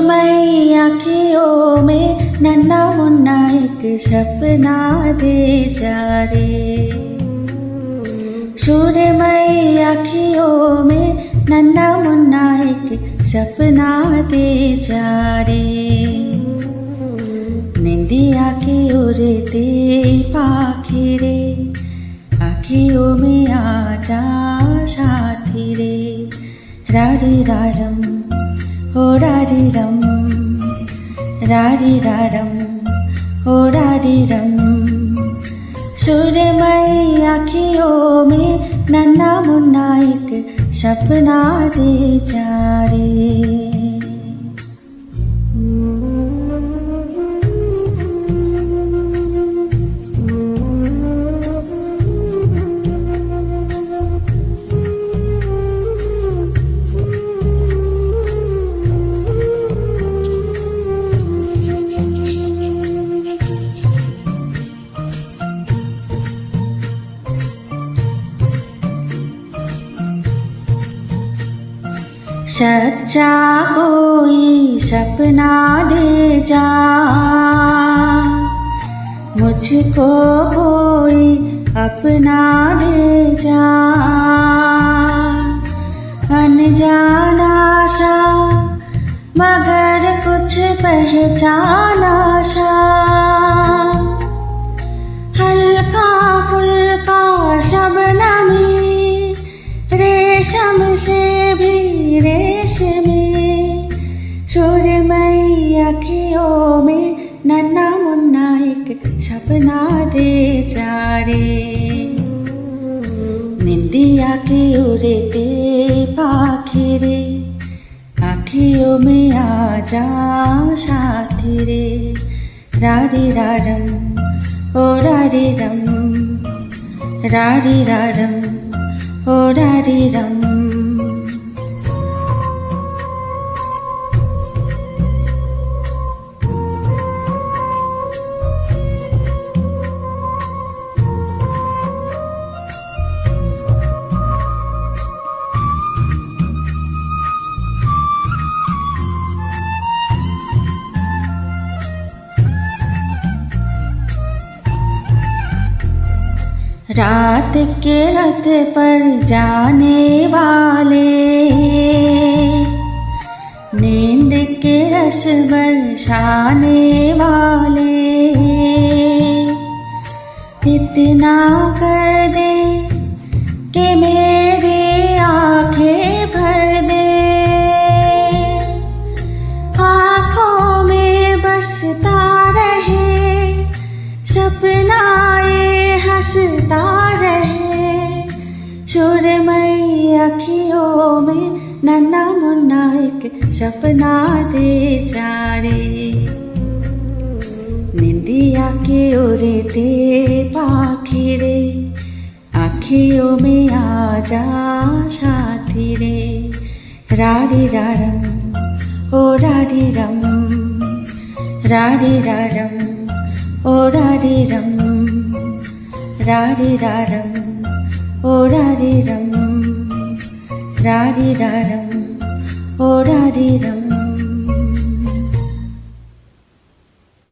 सुरमई आँखियों में नन्हा मुन्ना एक सपना दे जा रे। सुरमई आँखियों में नन्हा मुन्ना एक सपना दे जा रे। निंदिया के उड़ते पाखी रे, आँखियों में आजा साथी रे। रारी रारम हो रारी रम, रारी रारम हो रारी रम। सुरमई आँखियों में नन्हा मुन्ना एक सपना दे जा रे। सच्चा कोई सपना दे जा, मुझको कोई अपना दे जा। अनजाना सा मगर कुछ पहचाना सा, हल्का फुल्का शबनमी रेशम से भी रेशमी। सुरमई आँखियों में नन्हा मुन्ना एक सपना दे जा रे। निंदिया के उड़ते पाखी रे, आँखियों में आजा साथी रे। रारी रारम ओ रारी रम, रारी रारम ओ रारी रम। रात के रथ पर जाने वाले, नींद के रस बरसाने वाले। इतना कर दे कि मेरी आंखें भर दे, आँखों में बसता रहे सपना ये हंसता रहे। सुरमई आँखियों में नन्हा मुन्ना एक सपना दे जा रे। निंदिया के उड़ते पाखी रे, आँखियों में आजा साथी रे। रारी रारम ओ रारी रम, रारी रारम ओ रारी रम, रारी रारम ओ रारी रम, रारी रारम ओ रारी रम।